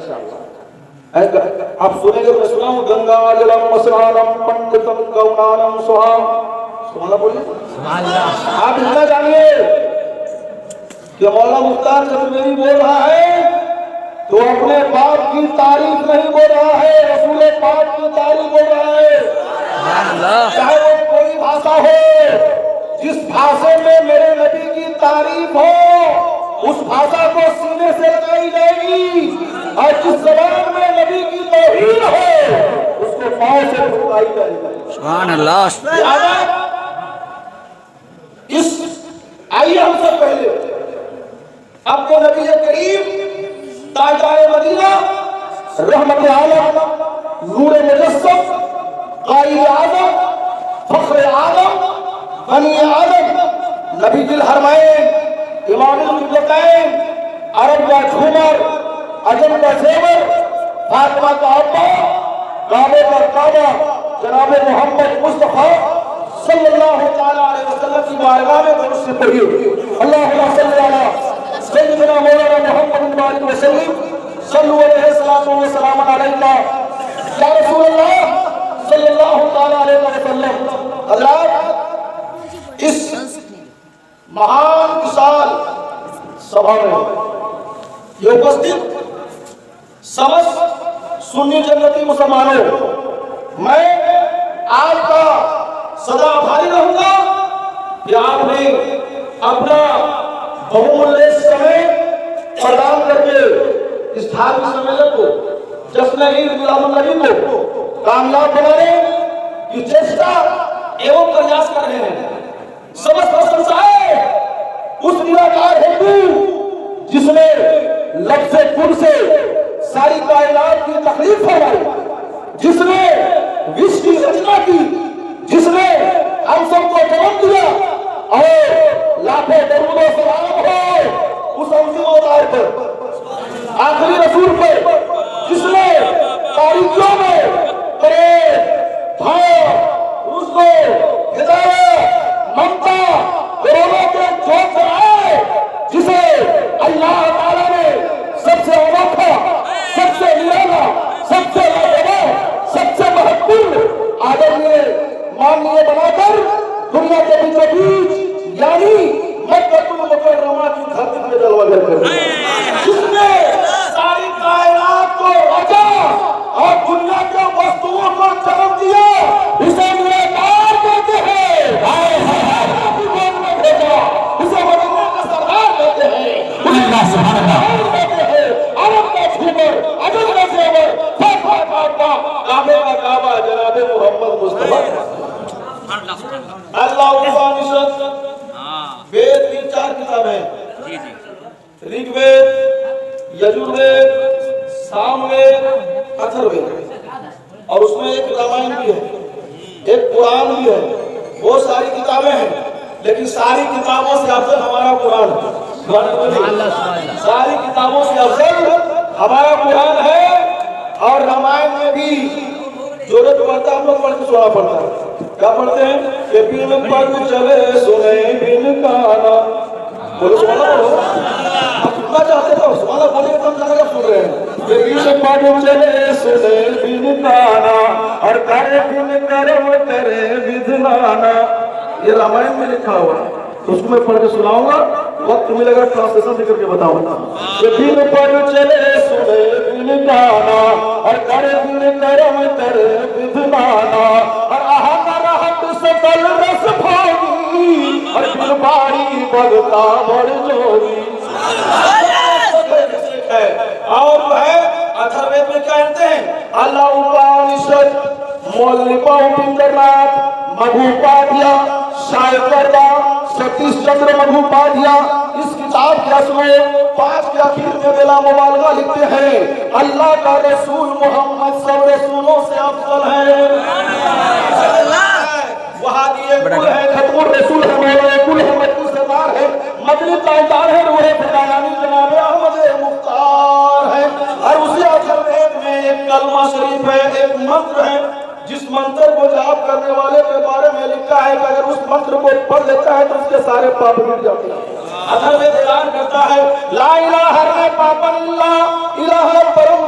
آپ سنیں گے میں سناؤں گنگا جلم مسرانم پنڈتم گونانم سوہام سبحان اللہ بولیے آپ اتنا جانیے کہ مولانا مختار چترویدی بول رہا ہے تو اپنے باپ کی تعریف نہیں بول رہا ہے، رسول پاک کی تعریف بول رہا ہے۔ چاہے وہ کوئی بھاشا ہو، جس بھاشے میں میرے نبی کی تعریف ہو اس بھاشا کو سینے سے لگائی جائے گی، اور جس زبان میں نبی کی توہین ہو اس کو پاؤں سے پھٹکائی جائے گی۔ سبحان اللہ۔ آئیے ہم سب پہلے اپنے نبی کریم تاجدار مدینہ رحمت عالم نور مجسم قائد اعظم فخر عالم بنی آدم نبی الحرمین امام القبلتین عرب کا جھومر عجم کا زیور فاطمہ کا ابا کعبے کا کعبہ جناب محمد مصطفیٰ صلی اللہ تعالی علیہ وسلم کی بارگاہ میں درود سے پڑھیے اللہم صلی علی سیدنا مولانا محمد بارک وسلم صلو علیہ السلام علیکہ یا رسول اللہ صلی اللہ تعالی علیہ وسلم۔ حضرات اس مہان وصال سبھا میں یہ اپستھت سمست سنی جنتی مسلمانوں، میں آپ کا سدا آبھاری رہوں گا کہ آپ نے اپنا بہمولیہ سمے پردان کر کے اس دھارمک سمیلن کو جشن عید میلاد النبی کو کامیاب بنانے کی چیسٹا ایوم پریاس کر رہے ہیں۔ سمست پرشنسائیں اس نراکار ہندو جس نے لفظ کن سے ساری کائنات کی تخلیق فرمائی، جس نے وش کی رچنا کی، جس نے ہم سب کو جنم دیا، اور لاکھوں درود و سلام ہو اس عظیم اوتار پر، آخری رسول پر، جس نے تاریخیوں میں پریب بھاؤ رسو ہدایت ممتا کروڑوں کے جوت کرائے، جسے اللہ تعالیٰ نے سب سے انوکھا، سب سے نرالا، سب سے لاجواب، سب سے محبوب آدمیہ مانیہ بنا کر دنیا کے بیچ بیچ یعنی مکہ المکرمہ کی دھرتی میں جلوہ گر کر دیا، جس نے ساری کائنات کو رچا اور دنیا کے وسطوں کو جنم دیا، اسے نراکار کہتے ہیں، اسے مدینہ کا سردار کہتے ہیں، اللہ سبحانہ کہتے ہیں، عرب کا جھومر عجم کا زیور فاطمہ کا ابا کعبے کا کعبہ جناب محمد مصطفیٰ۔ اللہ اپنشد وید کی 4 کتابیں، رگ وید، یجور وید، سام وید، اتھر وید، اور اس میں ایک رامائن بھی ہے، ایک قرآن بھی ہے، وہ ساری کتابیں ہیں، لیکن ساری کتابوں سے افضل ہمارا قرآن ہے۔ ساری کتابوں سے افضل ہمارا قرآن ہے، اور رامائن میں بھی ضرورت پڑتا ہے ہم لوگ پڑھ کے سنا پڑتا ہے۔ کیا پڑھتے ہیں کہ بن پگ چلے سنے بن کانا، بولو سبحان اللہ بولو، آپ کتنا چاہتے تھے سبحان اللہ بولے تو ہم جانا کب سن رہے ہیں کہ بن پگ چلے سنے بن کانا اور کرے بن کرم کرے بدھنانا، یہ رامائن میں لکھا ہوا ہے، تو اس کو میں پڑھ کے سناؤں گا، وقت ملے گا ٹرانسلیشن دے کر کے بتاؤں گا کہ بن پگ چلے سنے بن کانا اور کرے بن کرم کرے بدھنانا اور سکل رس بھاگی اور پھر باری بگتا بڑھ جوگی۔ اور وہ ہے اتھر وید میں کیا کہتے ہیں، اللہ اپنشد مولپا اپندر ناتھ مدھوپادھیا شاعر کردہ ستیش چندر مدھوپادھیا اس کتاب کے اصل 5 کے آخر میں بلا مبالغہ لکھتے ہیں اللہ کا رسول محمد سب رسولوں سے افضل ہے۔ وہاں دیئے کل ہے، ختم الرسول ہے، مولا کل ہے، مدنی سردار ہے، مدنی تاجدار ہے، روح خدایانی جناب احمد مختار ہے، اور اسی آخر میں ایک کلمہ شریف ہے، ایک منتر ہے، جس منتر کو جاب کرنے والے کے بارے میں لکھا ہے کہ اگر اس منتر کو پڑھ لیتا ہے تو اس کے سارے پاپ مٹ جاتے ہیں۔ ادھر میں اعلان کرتا ہے لا الہ الا پاپن اللہ الہ پرم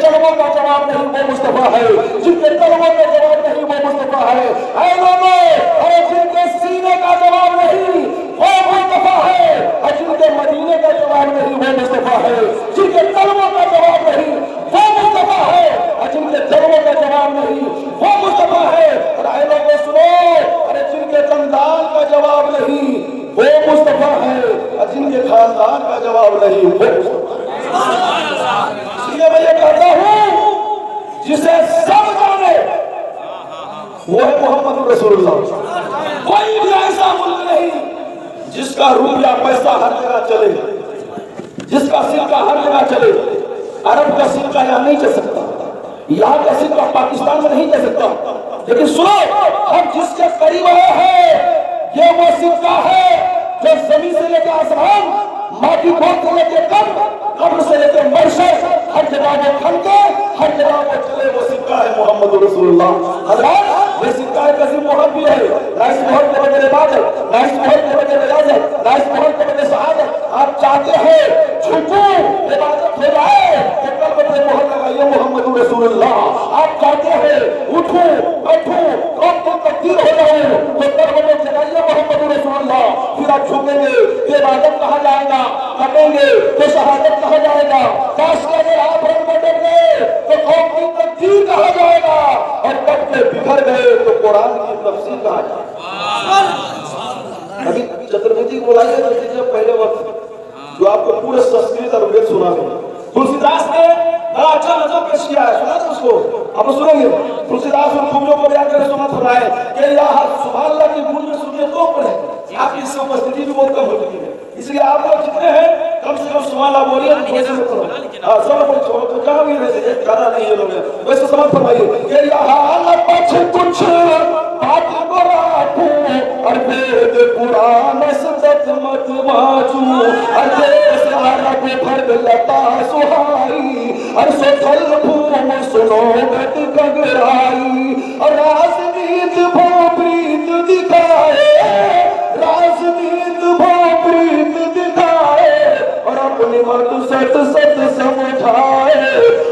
جلووں کا جواب نہیں وہ مصطفیٰ ہے. جن کے جلووں کا جواب نہیں وہ مصطفیٰ ہے. اے لوگوں، اور جن کے سینے کا جواب نہیں وہ مصطفیٰ ہے. اور جن کے مدینے کا جواب نہیں وہ مصطفیٰ ہے. جن کے جلووں کا جواب نہیں وہ مصطفیٰ ہے. اور جن کے جلووں کا جواب نہیں وہ مصطفیٰ ہے. اور اے لوگوں سنو، ارے جن کے خاندان کا جواب نہیں وہ مصطفیٰ ہے. اور جن کے خاندان کا جواب نہیں وہ مصطفیٰ ہے. اس لیے میں یہ کہتا ہوں، جسے سب جانے وہ ہے محمد رسول اللہ. کوئی بھی ایسا ملک نہیں جس کا روپیہ پیسہ ہر جگہ چلے، جس کا سکہ ہر جگہ چلے. عرب کا سکہ یہاں نہیں چل سکتا، یہاں کا سکہ پاکستان میں نہیں چل سکتا. لیکن سنو، ہم جس کے قریب آئے ہیں یہ وہ سکہ ہے جو زمین سے لے کے آسمان، ماٹی کھود سے لے کے قبر سے لے کے مرشد، ہر جگہ وہ کھنکے، ہر جگہ وہ چلے. وہ سکہ ہے محمد رسول اللہ. حضرات، یہ سکہ ایک عظیم مہر بھی ہے. رائس مہر کے بدلے عبادت، رائس مہر کے بدلے ریاضت، رائس مہر کے بدلے سعادت. آپ چاہتے ہیں جھکو عبادت ہو جائے تو کل بدلے مہر لگائیے محمد رسول اللہ. آپ چاہتے ہیں اٹھو بیٹھو قوم کی تبدیل ہو جائے تو کل بدلے جگائیے محمد رسول اللہ. پھر آپ جھکیں گے تو عبادت کہا جائے گا، کٹیں گے تو شہادت کہا جائے گا. کاش کہ اگر آپ رنگ بدل گئے تو قوم کی تبدیل کہا جائے گا، اور کب کے بکھر گئے تو قرآن کی تفسیر کہا جائے گا. ابھی چترویدی کو بلائیے تو پہلے وقت جو آپ کو پورے سنسکرت اور وید سنا گے. تلسی داس نے بڑا اچھا نظم پیش کیا ہے، سنا تھا اس کو؟ آپ سنیں گے. تلسی داس ان خوبیوں کو بیان کرے سنا تھا ہے کہ یا سبحان اللہ کی گونج میں سنیے تو پڑھے. آپ کی اس سے اپستھی بھی بہت کم ہو چکی ہے، اس لیے آپ لوگ جتنے ہیں کم سے کم سبحان اللہ بولیے. ہاں سب کوئی چھوڑ تو جہاں بھی رہتے ہیں، زیادہ نہیں ہے لوگ. ویسے سمجھ فرمائیے کہ یہاں پچھ کچھ بات کو رکھوں اور وید قرآن سدت مت واچوں اور دیس عرب بھر لتا سہائی اور ستھل بھوم سنو گت گگرائی اور راز نیت بھو پریت دکھائے، راز نیت بھو پریت دکھائے اور اپنی مرد ست ست سمجھائے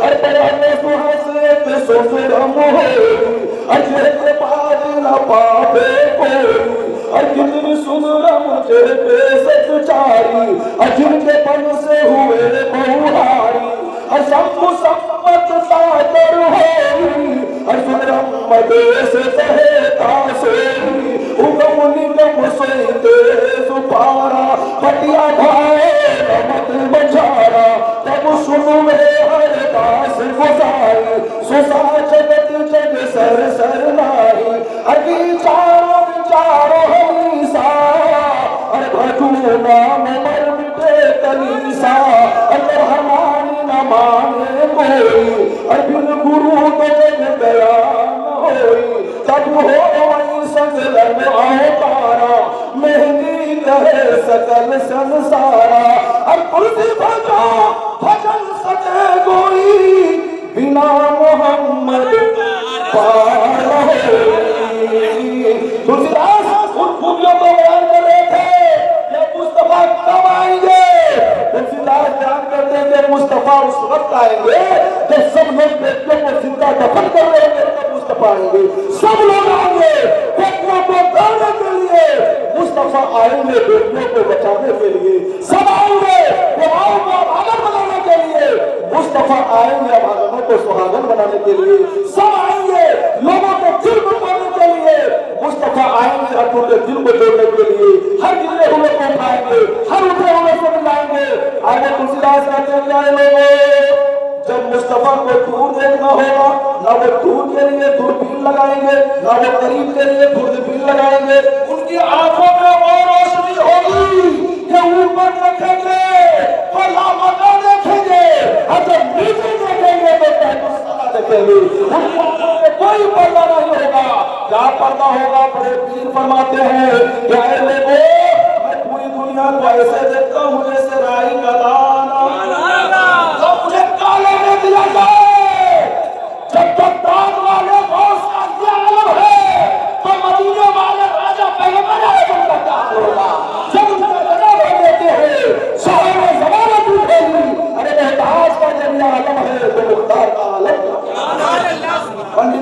اور پرانے سہسیت سسرم ہوئی اور جیسے بعد نہ پاپے کوئی اور کتنی سنرم مجھے بے ست چاری اور جن کے پن سے ہوئے بہاری اور سب مسمت ساتر ہوئی اور سنرم مدے سے سہتا سوئی اگم نگم سوئتے سپارا پٹیا بھائے رمت بچارا تب سنوے ہر داس گزاری سسا جگت جگ سر سر نائی اگی چارو چارو ہمیسا اور بھجو نام مر مٹے کلیسا اگر ہمانی نہ مانے کوئی اور بن گرو تو جگ گیا نہ ہوئی تب ہو وہی سنگ لگ آئے تارا مہندی کہے سکل سنسارا اور تلسی بھجو بھجن سچے گوئی بنا محمد پار ہوئی. تلسی داس ان خوبیوں کو بیان کر رہے تھے کہ مصطفیٰ کب آئیں گے. تلسی داس بیان کرتے ہیں کہ مصطفیٰ اس وقت آئیں گے جب سب لوگ بیٹوں کو زندہ دفن کر رہے ہیں. تب مصطفیٰ آئیں گے، سب لوگ آئیں گے بیٹوں کو گانے کے لیے. مصطفیٰ آئیں گے بیٹوں کو بچانے کے لیے. سب آئیں گے بیواؤں کو بھاگن بنانے کے لیے. مصطفیٰ آئیں گے بھاگنوں کو سہاگن بنانے کے لیے. سب آئیں گے لوگوں کو دل بنانے کے لیے. مصطفیٰ آئیں گے ہر ٹوٹے دل کو جوڑنے کے لیے. ہر گرے ہوئے کو اٹھائیں گے، ہر اٹھے ہوئے کو ملائیں گے. آگے تلسی داس کہتے ہیں پیارے لوگوں، جب مصطفیٰ کو دور دیکھنا ہوگا نہ وہ دور کے لیے دوربین لگائیں گے نہ وہ قریب کے لیے دوربین لگائیں گے. ان کی آنکھوں میں وہ روشنی ہوگی کہ اوپر دیکھیں گے تو لامکہ دیکھیں گے اور جب نیچے دیکھیں گے تو تحت السما دیکھیں گے. ان کی آنکھوں میں کوئی پردہ نہیں ہوگا. کیا پردہ ہوگا؟ بڑے پیر فرماتے ہیں کہ اے لوگوں، میں پوری دنیا کو ایسے دیکھتا ہوں جیسے رائی کا دانہ. جب مجھے کالے نے دیا جائے، جب تک دان والے غوث کا یہ عالم ہے تو مدینے والے راجہ پیغمبر اعظم کا کیا حال ہوگا. جب ان کا جناب دیتے ہیں شاہر زمانت اٹھے گی. ارے محتاج کا جب یہ عالم